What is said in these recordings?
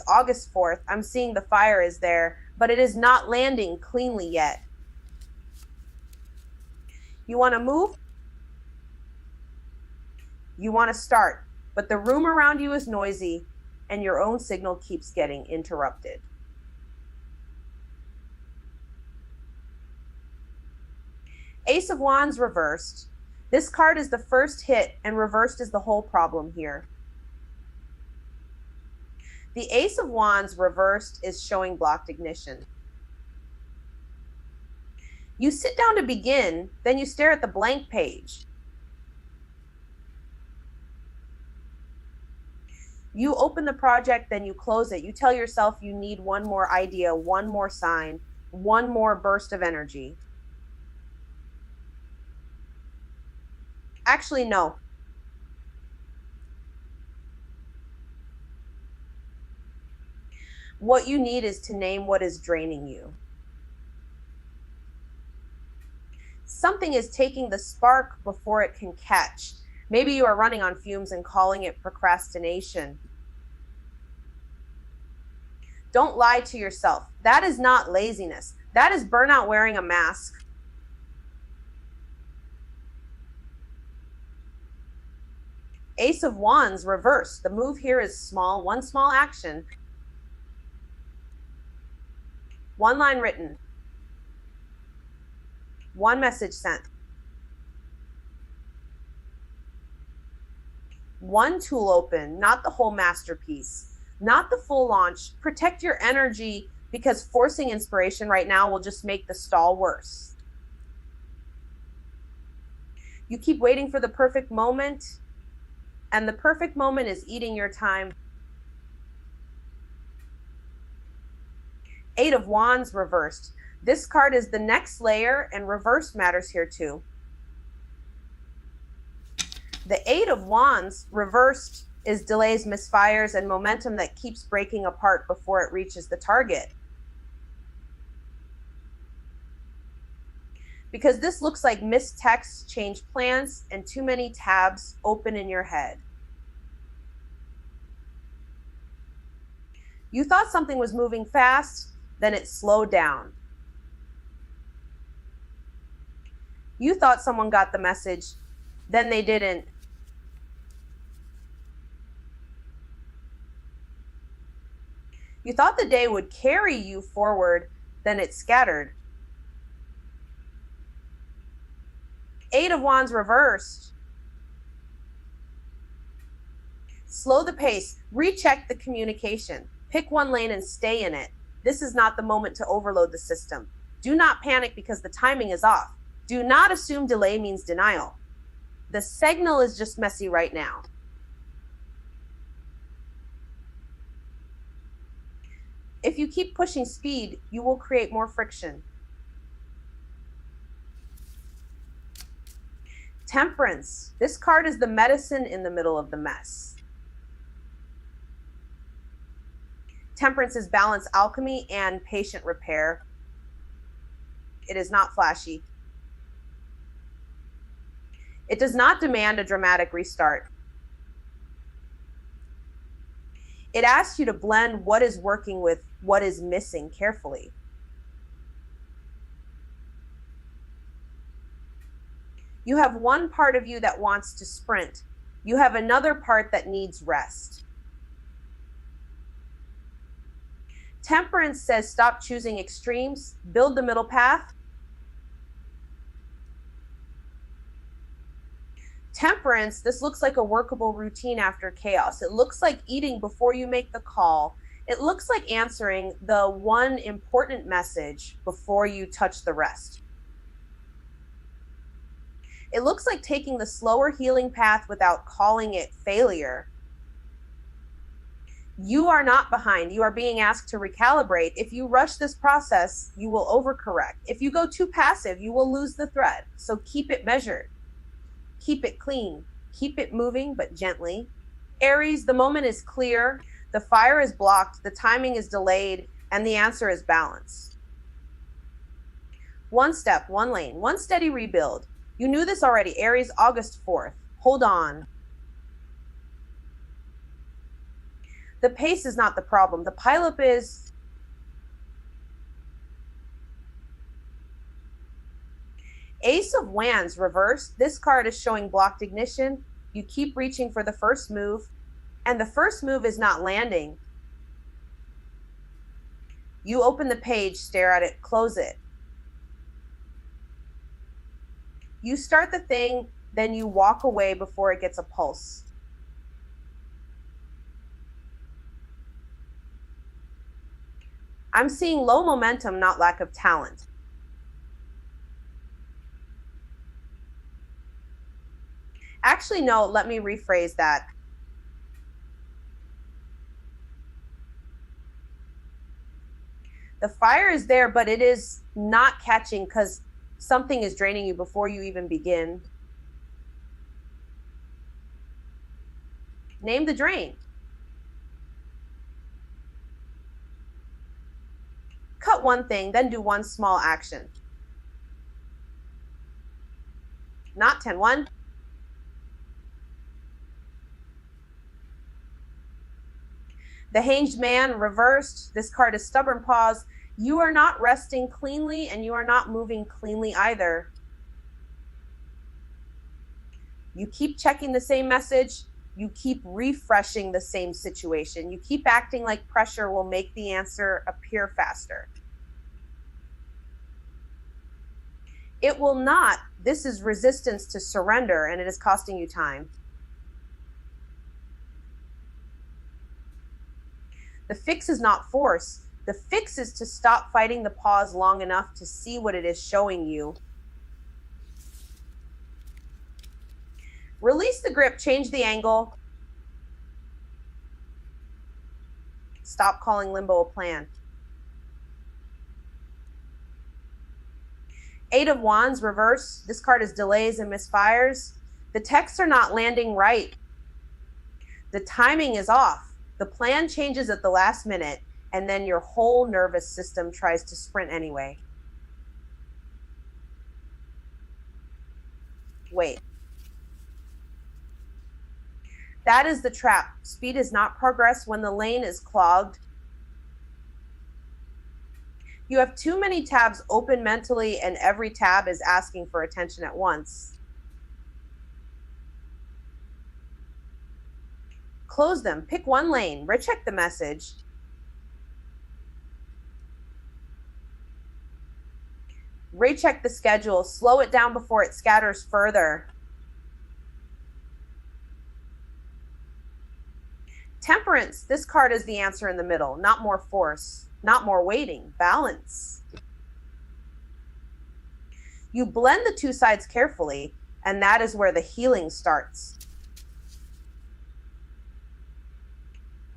Aries, August 4th, I'm seeing the fire is there, but it is not landing cleanly yet. You want to move? You want to start, but the room around you is noisy and your own signal keeps getting interrupted. Ace of Wands reversed. This card is the first hit, and reversed is the whole problem here. The Ace of Wands reversed is showing blocked ignition. You sit down to begin, then you stare at the blank page. You open the project, then you close it. You tell yourself you need one more idea, one more sign, one more burst of energy. Actually, no. What you need is to name what is draining you. Something is taking the spark before it can catch. Maybe you are running on fumes and calling it procrastination. Don't lie to yourself. That is not laziness. That is burnout wearing a mask. Ace of Wands reversed. The move here is small, one small action. One line written. One message sent. One tool open, not the whole masterpiece, not the full launch. Protect your energy because forcing inspiration right now will just make the stall worse. You keep waiting for the perfect moment, and the perfect moment is eating your time. Eight of Wands reversed. This card is the next layer, and reversed matters here too. The Eight of Wands reversed is delays, misfires, and momentum that keeps breaking apart before it reaches the target. Because this looks like missed texts, changed plans, and too many tabs open in your head. You thought something was moving fast, then it slowed down. You thought someone got the message, then they didn't. You thought the day would carry you forward, then it scattered. Eight of Wands reversed. Slow the pace, recheck the communication. Pick one lane and stay in it. This is not the moment to overload the system. Do not panic because the timing is off. Do not assume delay means denial. The signal is just messy right now. If you keep pushing speed, you will create more friction. Temperance. This card is the medicine in the middle of the mess. Temperance is balance, alchemy, and patient repair. It is not flashy. It does not demand a dramatic restart. It asks you to blend what is working with what is missing carefully. You have one part of you that wants to sprint. You have another part that needs rest. Temperance says stop choosing extremes, build the middle path. Temperance, this looks like a workable routine after chaos. It looks like eating before you make the call. It looks like answering the one important message before you touch the rest. It looks like taking the slower healing path without calling it failure. You are not behind. You are being asked to recalibrate. If you rush this process, you will overcorrect. If you go too passive, you will lose the thread. So keep it measured. Keep it clean. Keep it moving, but gently. Aries, the moment is clear. The fire is blocked. The timing is delayed. And the answer is balance. One step, one lane, one steady rebuild. You knew this already. Aries, August 4th. Hold on. The pace is not the problem. The pileup is. Ace of Wands reversed. This card is showing blocked ignition. You keep reaching for the first move, and the first move is not landing. You open the page, stare at it, close it. You start the thing, then you walk away before it gets a pulse. I'm seeing low momentum, not lack of talent. Actually, no, let me rephrase that. The fire is there, but it is not catching because something is draining you before you even begin. Name the drain. Cut one thing, then do one small action. Not 10-1. The Hanged Man reversed. This card is Stubborn Pause. You are not resting cleanly, and you are not moving cleanly either. You keep checking the same message. You keep refreshing the same situation. You keep acting like pressure will make the answer appear faster. It will not. This is resistance to surrender, and it is costing you time. The fix is not force. The fix is to stop fighting the pause long enough to see what it is showing you. Release the grip, change the angle. Stop calling limbo a plan. Eight of Wands, reverse. This card is delays and misfires. The texts are not landing right. The timing is off. The plan changes at the last minute, and then your whole nervous system tries to sprint anyway. Wait. That is the trap. Speed is not progress when the lane is clogged. You have too many tabs open mentally, and every tab is asking for attention at once. Close them. Pick one lane. Recheck the message. Recheck the schedule. Slow it down before it scatters further. Temperance. This card is the answer in the middle. Not more force. Not more waiting. Balance. You blend the two sides carefully, and that is where the healing starts.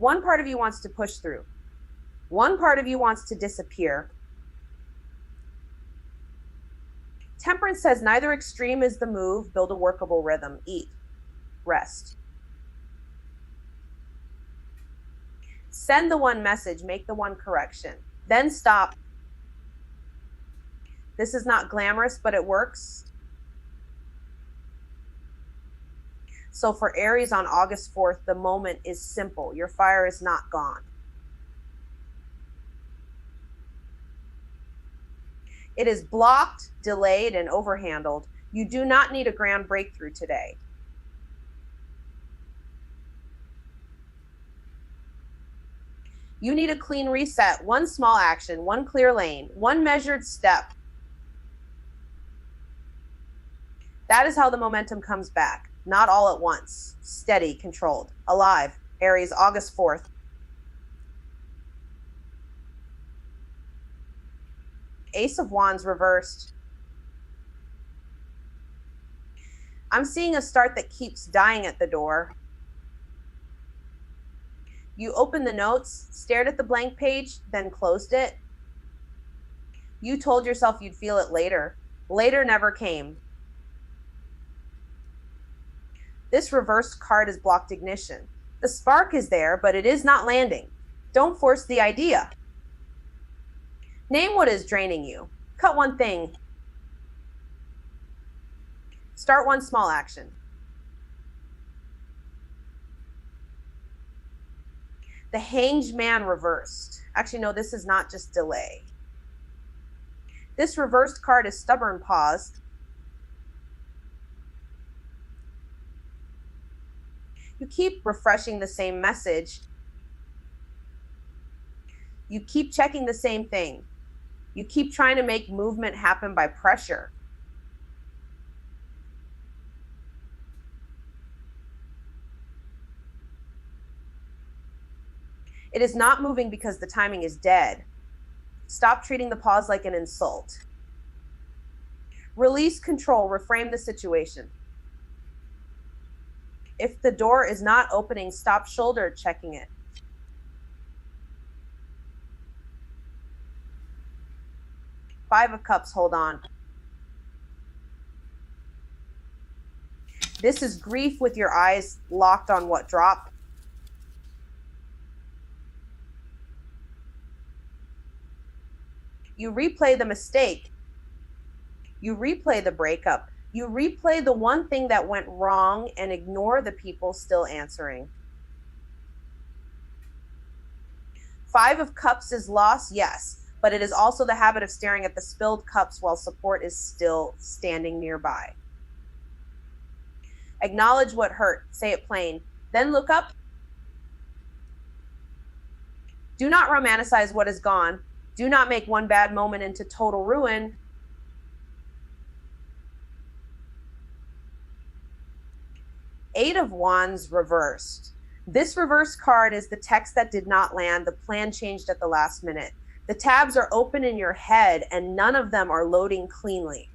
One part of you wants to push through. One part of you wants to disappear. Temperance says neither extreme is the move. Build a workable rhythm. Eat. Rest. Send the one message. Make the one correction. Then stop. This is not glamorous, but it works. So for Aries on August 4th, the moment is simple. Your fire is not gone. It is blocked, delayed, and overhandled. You do not need a grand breakthrough today. You need a clean reset, one small action, one clear lane, one measured step. That is how the momentum comes back. Not all at once. Steady, controlled, alive. Aries, August 4th. Ace of Wands reversed. I'm seeing a start that keeps dying at the door. You opened the notes, stared at the blank page, then closed it. You told yourself you'd feel it later. Later never came. This reversed card is blocked ignition. The spark is there, but it is not landing. Don't force the idea. Name what is draining you. Cut one thing. Start one small action. The Hanged Man reversed. Actually, no, this is not just delay. This reversed card is stubborn pause. You keep refreshing the same message. You keep checking the same thing. You keep trying to make movement happen by pressure. It is not moving because the timing is dead. Stop treating the pause like an insult. Release control, reframe the situation. If the door is not opening, stop shoulder checking it. Five of Cups, hold on. This is grief with your eyes locked on what dropped. You replay the mistake. You replay the breakup. You replay the one thing that went wrong and ignore the people still answering. Five of Cups is loss, yes, but it is also the habit of staring at the spilled cups while support is still standing nearby. Acknowledge what hurt, say it plain, then look up. Do not romanticize what is gone. Do not make one bad moment into total ruin. Eight of Wands reversed. This reverse card is the text that did not land. The plan changed at the last minute. The tabs are open in your head and none of them are loading cleanly.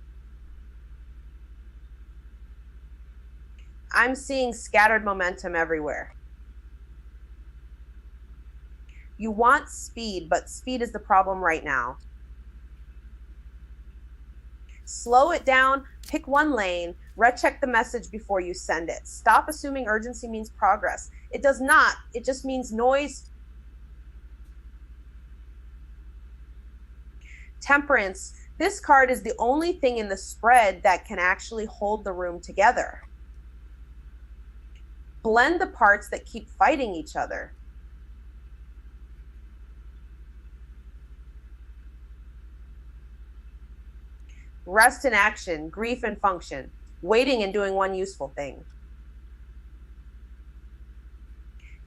I'm seeing scattered momentum everywhere. You want speed, but speed is the problem right now. Slow it down, pick one lane, recheck the message before you send it. Stop assuming urgency means progress. It does not, it just means noise. Temperance, this card is the only thing in the spread that can actually hold the room together. Blend the parts that keep fighting each other. Rest in action, grief in function, waiting and doing one useful thing.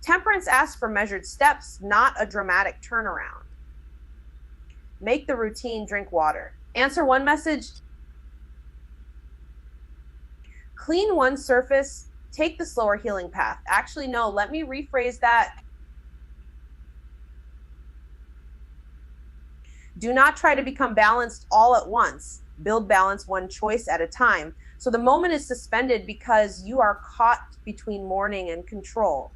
Temperance asks for measured steps, not a dramatic turnaround. Make the routine, drink water. Answer one message. Clean one surface, take the slower healing path. Actually, no, let me rephrase that. Do not try to become balanced all at once. Build balance one choice at a time. So the moment is suspended because you are caught between mourning and control.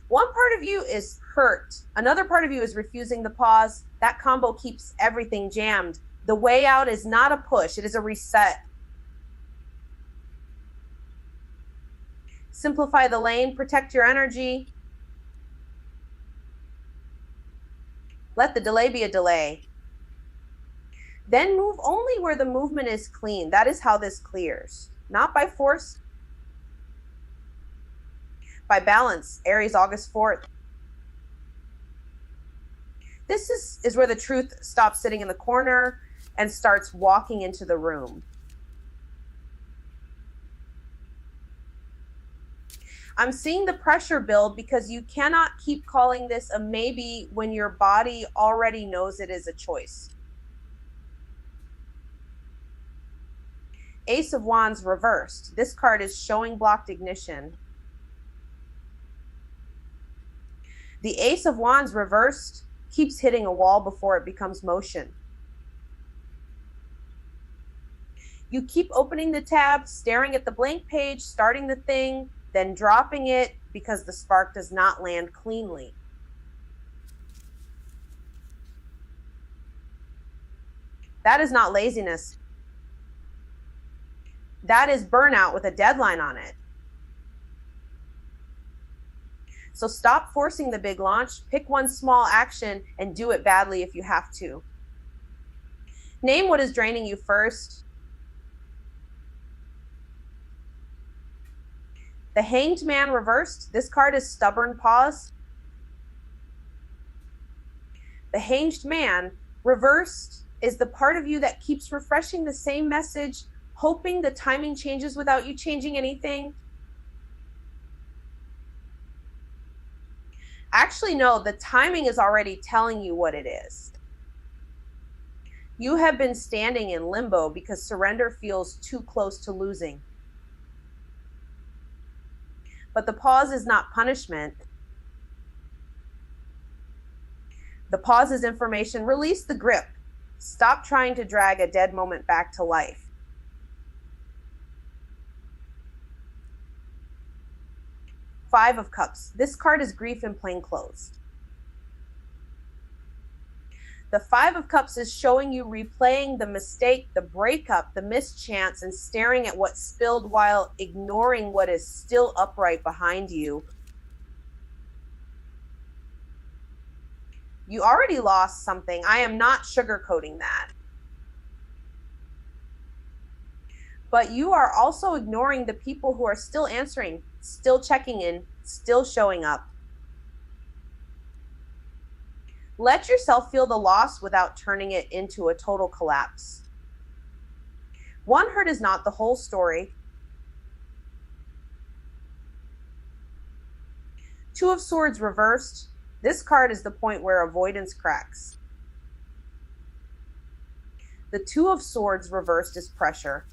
One part of you is hurt. Another part of you is refusing the pause. That combo keeps everything jammed. The way out is not a push, it is a reset. Simplify the lane, protect your energy. Let the delay be a delay. Then move only where the movement is clean. That is how this clears. Not by force, by balance. Aries, August 4th. This is where the truth stops sitting in the corner and starts walking into the room. I'm seeing the pressure build because you cannot keep calling this a maybe when your body already knows it is a choice. Ace of Wands reversed. This card is showing blocked ignition. The Ace of Wands reversed keeps hitting a wall before it becomes motion. You keep opening the tab, staring at the blank page, starting the thing, then dropping it because the spark does not land cleanly. That is not laziness. That is burnout with a deadline on it. So stop forcing the big launch, pick one small action and do it badly if you have to. Name what is draining you first. The Hanged Man reversed, this card is stubborn pause. The Hanged Man reversed is the part of you that keeps refreshing the same message, hoping the timing changes without you changing anything. Actually, no, the timing is already telling you what it is. You have been standing in limbo because surrender feels too close to losing. But the pause is not punishment. The pause is information. Release the grip. Stop trying to drag a dead moment back to life. Five of Cups. This card is grief in plain clothes. The Five of Cups is showing you replaying the mistake, the breakup, the mischance, and staring at what spilled while ignoring what is still upright behind you. You already lost something. I am not sugarcoating that. But you are also ignoring the people who are still answering, still checking in, still showing up. Let yourself feel the loss without turning it into a total collapse. One hurt is not the whole story. Two of Swords reversed. This card is the point where avoidance cracks. The Two of Swords reversed is pressure.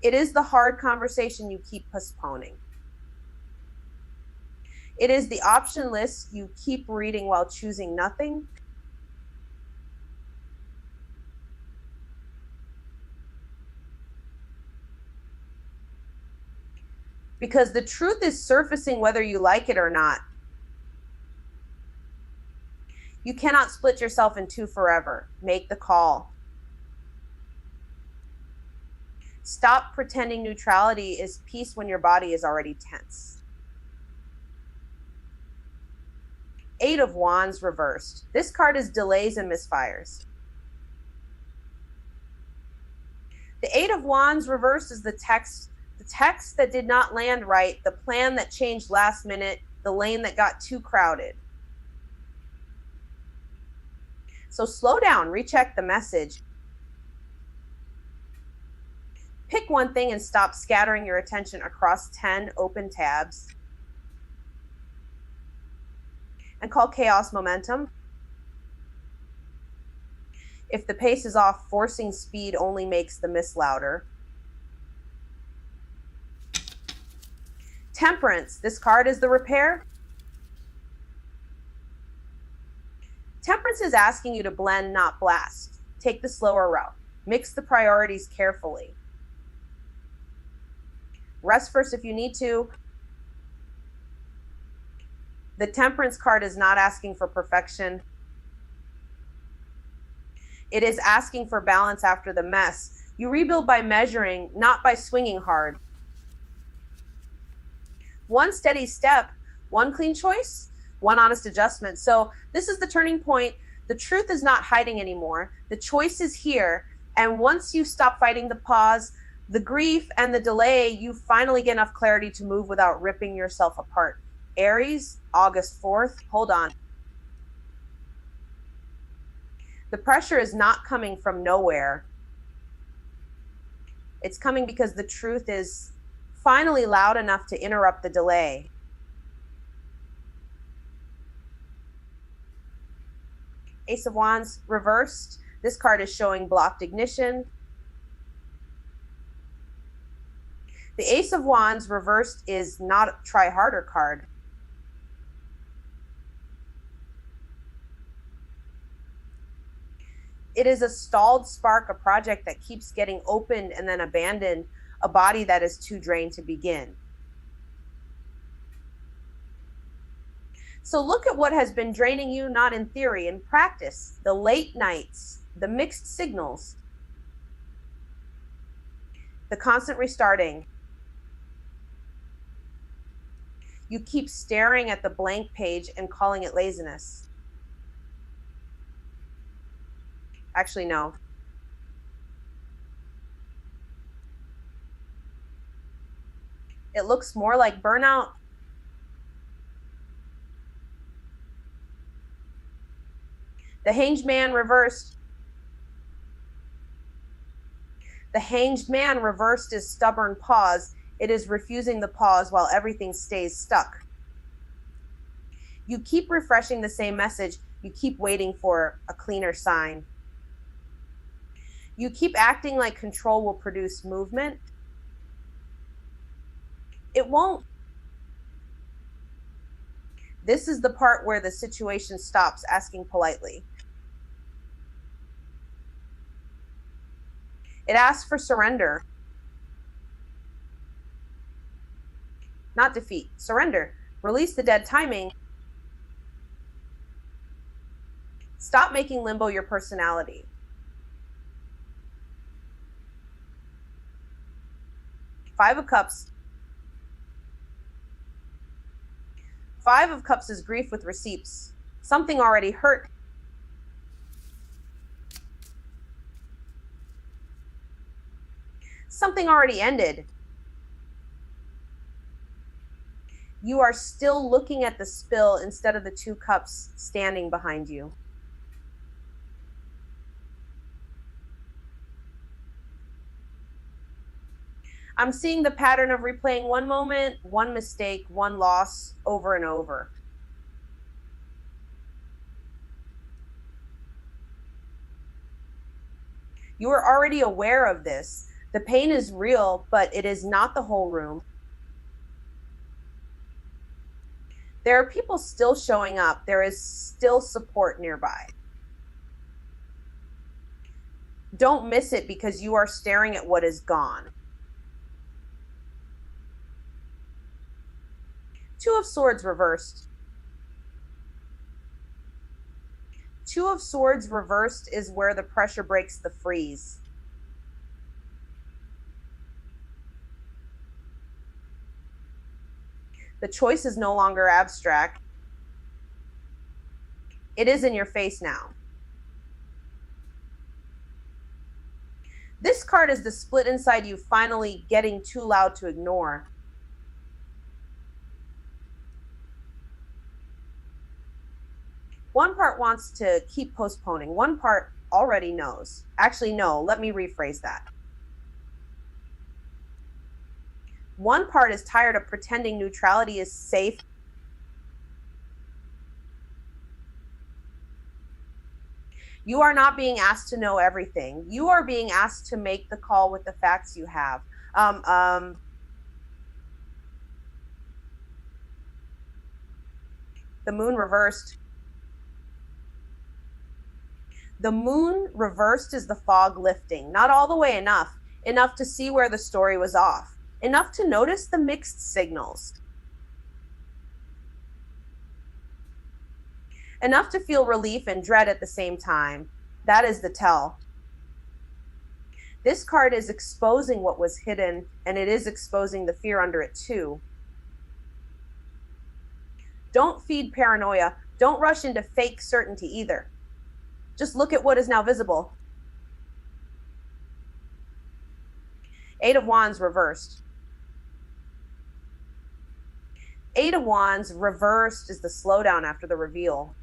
It is the hard conversation you keep postponing. It is the option list you keep reading while choosing nothing. Because the truth is surfacing whether you like it or not. You cannot split yourself in two forever. Make the call. Stop pretending neutrality is peace when your body is already tense. Eight of Wands reversed. This card is delays and misfires. The Eight of Wands reversed is the text that did not land right, the plan that changed last minute, the lane that got too crowded. So slow down, recheck the message. Pick one thing and stop scattering your attention across 10 open tabs. And call chaos momentum. If the pace is off, forcing speed only makes the miss louder. Temperance. This card is the repair. Temperance is asking you to blend, not blast. Take the slower route. Mix the priorities carefully. Rest first if you need to. The Temperance card is not asking for perfection. It is asking for balance after the mess. You rebuild by measuring, not by swinging hard. One steady step, one clean choice, one honest adjustment. So this is the turning point. The truth is not hiding anymore. The choice is here. And once you stop fighting the pause, the grief, and the delay, you finally get enough clarity to move without ripping yourself apart. Aries, August 4th, hold on. The pressure is not coming from nowhere. It's coming because the truth is finally loud enough to interrupt the delay. Ace of Wands reversed. This card is showing blocked ignition. The Ace of Wands reversed is not a try harder card. It is a stalled spark, a project that keeps getting opened and then abandoned, a body that is too drained to begin. So look at what has been draining you, not in theory, in practice. The late nights, the mixed signals, the constant restarting. You keep staring at the blank page and calling it laziness. Actually, no. It looks more like burnout. The Hanged Man reversed. The Hanged Man reversed is stubborn pause. It is refusing the pause while everything stays stuck. You keep refreshing the same message. You keep waiting for a cleaner sign. You keep acting like control will produce movement. It won't. This is the part where the situation stops asking politely. It asks for surrender. Not defeat, surrender. Release the dead timing. Stop making limbo your personality. Five of Cups. Five of Cups is grief with receipts. Something already hurt. Something already ended. You are still looking at the spill instead of the two cups standing behind you. I'm seeing the pattern of replaying one moment, one mistake, one loss over and over. You are already aware of this. The pain is real, but it is not the whole room. There are people still showing up. There is still support nearby. Don't miss it because you are staring at what is gone. Two of Swords reversed. Two of Swords reversed is where the pressure breaks the freeze. The choice is no longer abstract. It is in your face now. This card is the split inside you finally getting too loud to ignore. One part wants to keep postponing. One part already knows. Actually, no, let me rephrase that. One part is tired of pretending neutrality is safe. You are not being asked to know everything. You are being asked to make the call with the facts you have. The Moon reversed. The Moon reversed is the fog lifting. Not all the way enough. Enough to see where the story was off. Enough to notice the mixed signals. Enough to feel relief and dread at the same time. That is the tell. This card is exposing what was hidden, and it is exposing the fear under it too. Don't feed paranoia. Don't rush into fake certainty either. Just look at what is now visible. Eight of Wands reversed. Eight of Wands reversed is the slowdown after the reveal.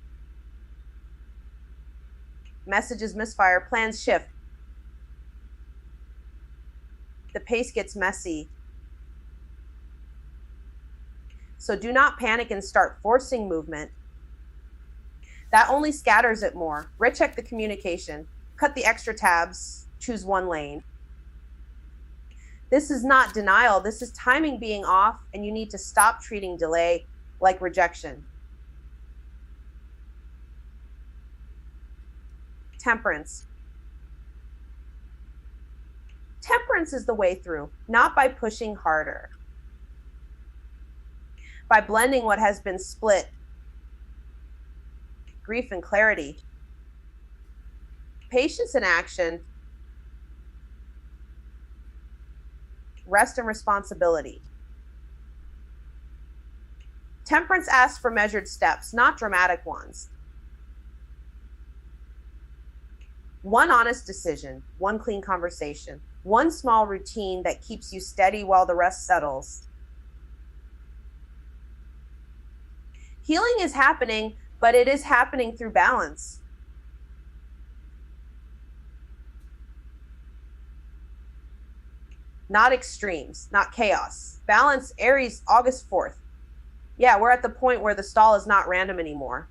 Messages misfire, plans shift. The pace gets messy. So do not panic and start forcing movement. That only scatters it more. Recheck the communication. Cut the extra tabs. Choose one lane. This is not denial. This is timing being off, and you need to stop treating delay like rejection. Temperance. Temperance is the way through, not by pushing harder. By blending what has been split. Grief and clarity. Patience and action. Rest and responsibility. Temperance asks for measured steps, not dramatic ones. One honest decision, one clean conversation, one small routine that keeps you steady while the rest settles. Healing is happening, but it is happening through balance. Not extremes, not chaos. Balance, Aries, August 4th. Yeah, we're at the point where the stall is not random anymore.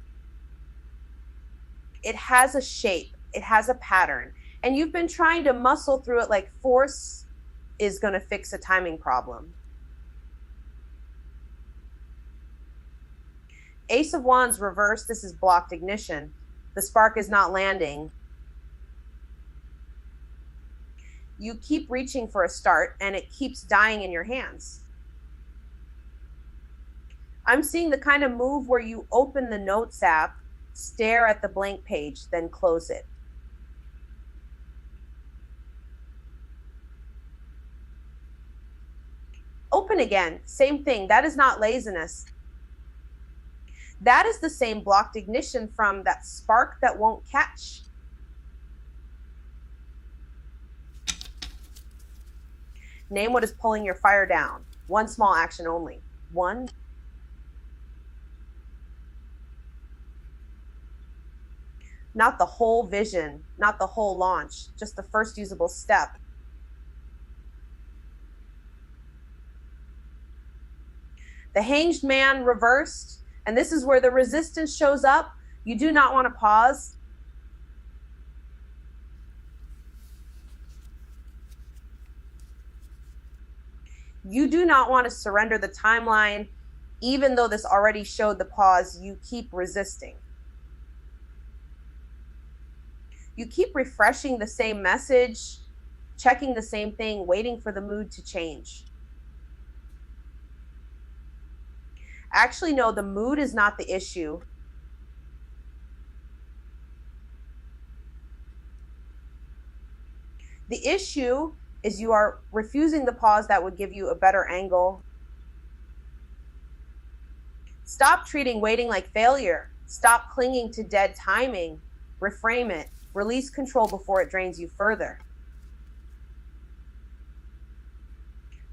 It has a shape, it has a pattern, and you've been trying to muscle through it like force is going to fix a timing problem. Ace of Wands reversed, this is blocked ignition. The spark is not landing. You keep reaching for a start and it keeps dying in your hands. I'm seeing the kind of move where you open the Notes app, stare at the blank page, then close it. Open again, same thing. That is not laziness. That is the same blocked ignition from that spark that won't catch. Name what is pulling your fire down. One small action only. One. Not the whole vision, not the whole launch, just the first usable step. The Hanged Man reversed, and this is where the resistance shows up. You do not want to pause. You do not want to surrender the timeline. Even though this already showed the pause, you keep resisting. You keep refreshing the same message, checking the same thing, waiting for the mood to change. Actually, no, the mood is not the issue. The issue is you are refusing the pause that would give you a better angle. Stop treating waiting like failure. Stop clinging to dead timing. Reframe it. Release control before it drains you further.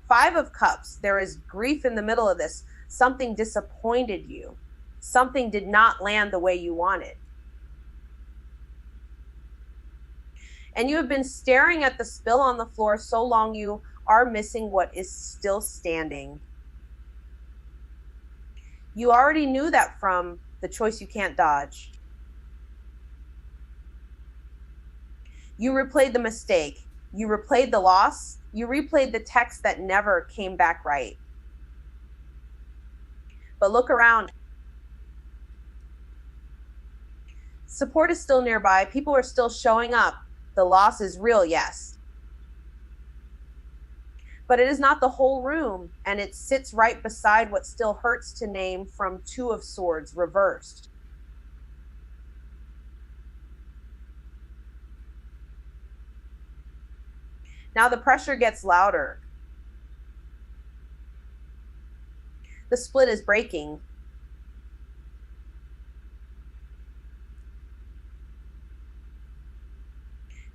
5 of Cups. There is grief in the middle of this. Something disappointed you. Something did not land the way you wanted. And you have been staring at the spill on the floor so long you are missing what is still standing. You already knew that from the choice you can't dodge. You replayed the mistake. You replayed the loss. You replayed the text that never came back right. But look around. Support is still nearby. People are still showing up. The loss is real, yes. But it is not the whole room, and it sits right beside what still hurts to name from 2 of Swords reversed. Now the pressure gets louder. The split is breaking.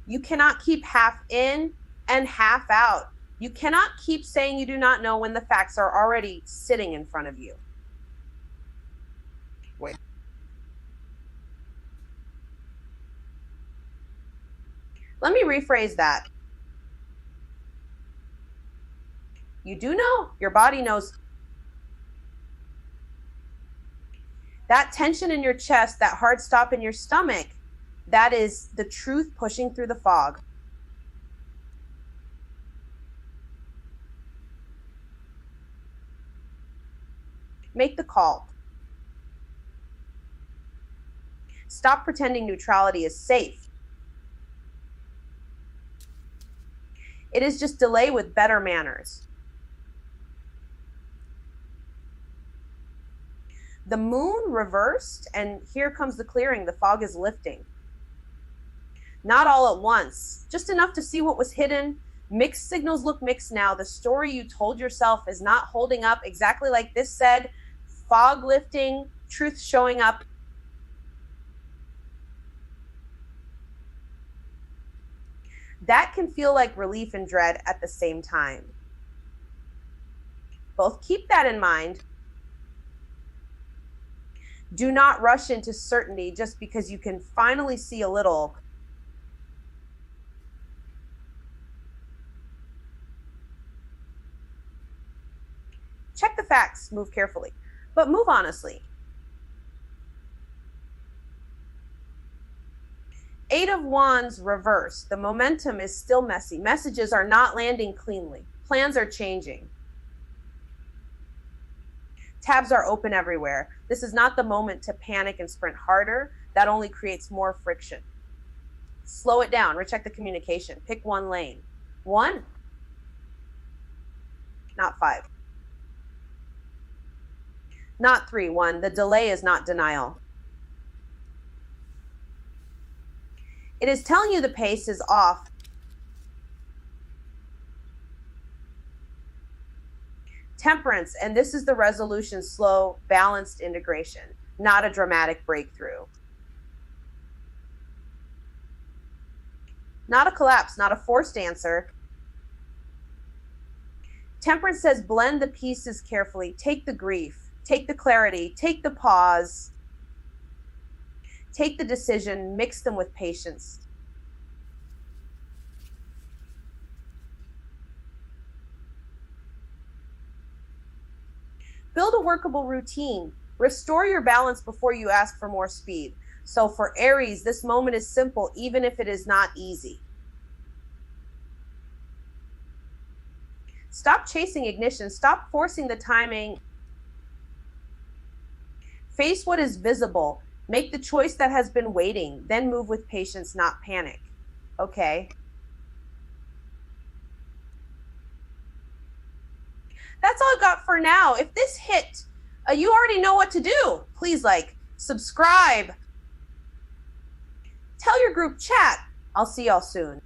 You cannot keep half in and half out. You cannot keep saying you do not know when the facts are already sitting in front of you. Wait. Let me rephrase that. You do know, your body knows. That tension in your chest, that hard stop in your stomach, that is the truth pushing through the fog. Make the call. Stop pretending neutrality is safe. It is just delay with better manners. The moon reversed, and here comes the clearing. The fog is lifting. Not all at once, just enough to see what was hidden. Mixed signals look mixed now. The story you told yourself is not holding up exactly like this said. Fog lifting, truth showing up. That can feel like relief and dread at the same time. Both keep that in mind. Do not rush into certainty just because you can finally see a little. Check the facts, move carefully, but move honestly. 8 of Wands reversed. The momentum is still messy. Messages are not landing cleanly. Plans are changing. Tabs are open everywhere. This is not the moment to panic and sprint harder. That only creates more friction. Slow it down. Recheck the communication. Pick one lane. 1, not 5. Not 3. 1. The delay is not denial. It is telling you the pace is off. Temperance, and this is the resolution: slow, balanced integration, not a dramatic breakthrough. Not a collapse, not a forced answer. Temperance says blend the pieces carefully. Take the grief, take the clarity, take the pause. Take the decision, mix them with patience. Build a workable routine. Restore your balance before you ask for more speed. So for Aries, this moment is simple, even if it is not easy. Stop chasing ignition. Stop forcing the timing. Face what is visible. Make the choice that has been waiting. Then move with patience, not panic. Okay? That's all I got for now. If this hit, you already know what to do. Please subscribe. Tell your group chat. I'll see y'all soon.